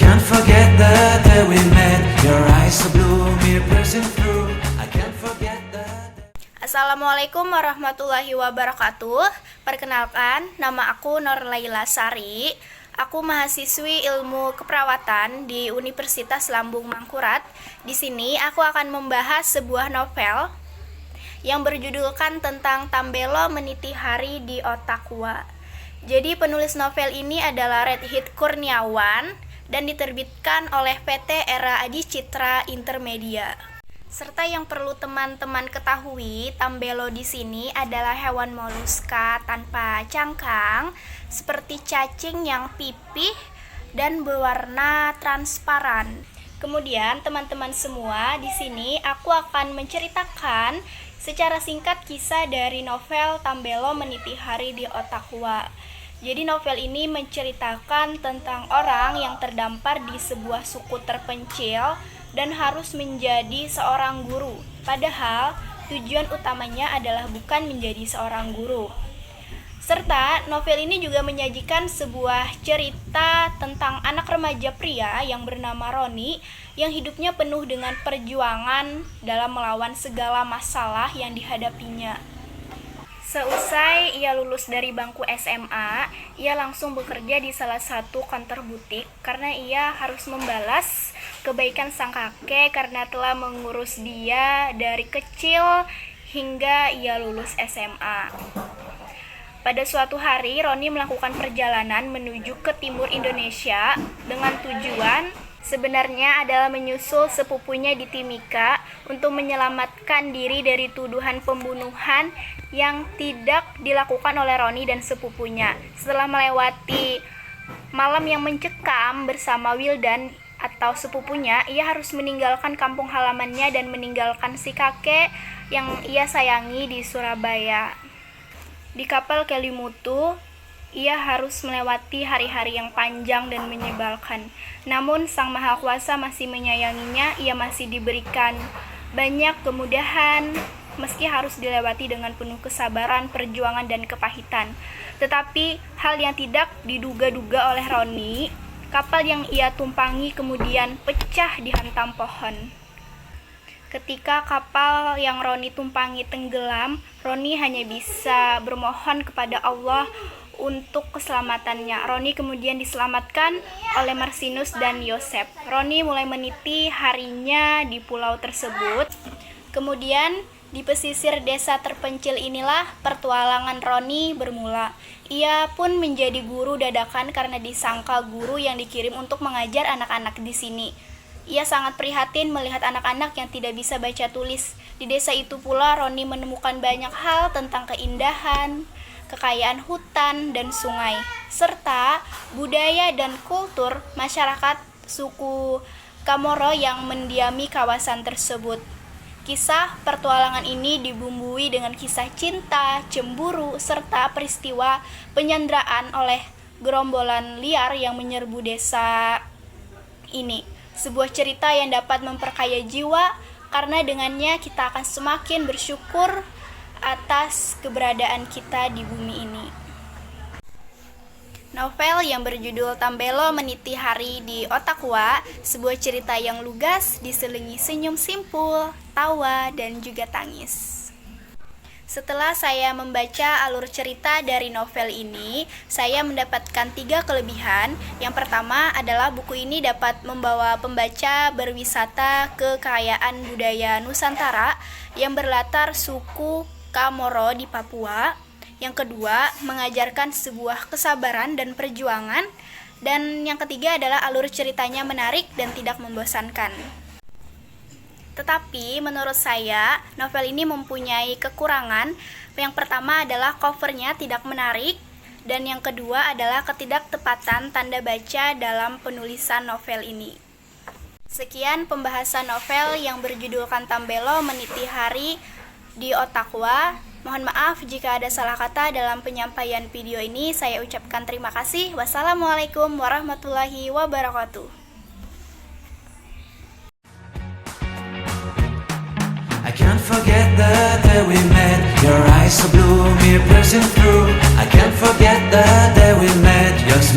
can't forget the day we met. Your eyes so blue, me piercing through. I can't forget the Assalamualaikum warahmatullahi wabarakatuh. Perkenalkan, nama aku Nur Laila Sari. Aku mahasiswi ilmu keperawatan di Universitas Lambung Mangkurat. Di sini aku akan membahas sebuah novel yang berjudulkan tentang Tambelo Meniti Hari di Otakwa. Jadi penulis novel ini adalah Redhit Kurniawan dan diterbitkan oleh PT Era Adi Citra Intermedia. Serta yang perlu teman-teman ketahui, tambelo di sini adalah hewan moluska tanpa cangkang, seperti cacing yang pipih dan berwarna transparan. Kemudian teman-teman semua, di sini aku akan menceritakan secara singkat kisah dari novel Tambelo Meniti Hari di Otakwa. Jadi novel ini menceritakan tentang orang yang terdampar di sebuah suku terpencil dan harus menjadi seorang guru. Padahal tujuan utamanya adalah bukan menjadi seorang guru. Serta novel ini juga menyajikan sebuah cerita tentang anak remaja pria yang bernama Roni yang hidupnya penuh dengan perjuangan dalam melawan segala masalah yang dihadapinya. Seusai ia lulus dari bangku SMA, ia langsung bekerja di salah satu kantor butik karena ia harus membalas kebaikan sang kakek karena telah mengurus dia dari kecil hingga ia lulus SMA. Pada suatu hari, Roni melakukan perjalanan menuju ke timur Indonesia dengan tujuan sebenarnya adalah menyusul sepupunya di Timika untuk menyelamatkan diri dari tuduhan pembunuhan yang tidak dilakukan oleh Roni dan sepupunya. Setelah melewati malam yang mencekam bersama Wildan atau sepupunya, ia harus meninggalkan kampung halamannya dan meninggalkan si kakek yang ia sayangi di Surabaya. Di kapal Kelimutu, ia harus melewati hari-hari yang panjang dan menyebalkan. Namun Sang Maha Kuasa masih menyayanginya, ia masih diberikan banyak kemudahan meski harus dilewati dengan penuh kesabaran, perjuangan, dan kepahitan. Tetapi hal yang tidak diduga-duga oleh Roni, kapal yang ia tumpangi kemudian pecah dihantam pohon. Ketika kapal yang Roni tumpangi tenggelam, Roni hanya bisa bermohon kepada Allah untuk keselamatannya. Roni kemudian diselamatkan oleh Marsinus dan Yosef. Roni mulai meniti harinya di pulau tersebut. Kemudian di pesisir desa terpencil inilah pertualangan Roni bermula. Ia pun menjadi guru dadakan karena disangka guru yang dikirim untuk mengajar anak-anak di sini. Ia sangat prihatin melihat anak-anak yang tidak bisa baca tulis. Di desa itu pula Roni menemukan banyak hal tentang keindahan, kekayaan hutan dan sungai, serta budaya dan kultur masyarakat suku Kamoro yang mendiami kawasan tersebut. Kisah pertualangan ini dibumbui dengan kisah cinta, cemburu, serta peristiwa penyanderaan oleh gerombolan liar yang menyerbu desa ini. Sebuah cerita yang dapat memperkaya jiwa karena dengannya kita akan semakin bersyukur atas keberadaan kita di bumi ini. Novel yang berjudul Tambelo Meniti Hari di Otakwa, sebuah cerita yang lugas diselingi senyum simpul, tawa, dan juga tangis. Setelah saya membaca alur cerita dari novel ini, saya mendapatkan 3 kelebihan. Yang pertama adalah buku ini dapat membawa pembaca berwisata ke kekayaan budaya Nusantara yang berlatar suku Kamoro di Papua. Yang kedua, mengajarkan sebuah kesabaran dan perjuangan. Dan yang ketiga adalah alur ceritanya menarik dan tidak membosankan. Tetapi menurut saya, novel ini mempunyai kekurangan. Yang pertama adalah covernya tidak menarik. Dan yang kedua adalah ketidaktepatan tanda baca dalam penulisan novel ini. Sekian pembahasan novel yang berjudulkan Tambelo Meniti Hari di Otakwa. Mohon maaf jika ada salah kata dalam penyampaian video ini. Saya ucapkan terima kasih. Wassalamualaikum warahmatullahi wabarakatuh. I can't forget the day we met. Your eyes so blue, me piercing through. I can't forget the day we met. Your smile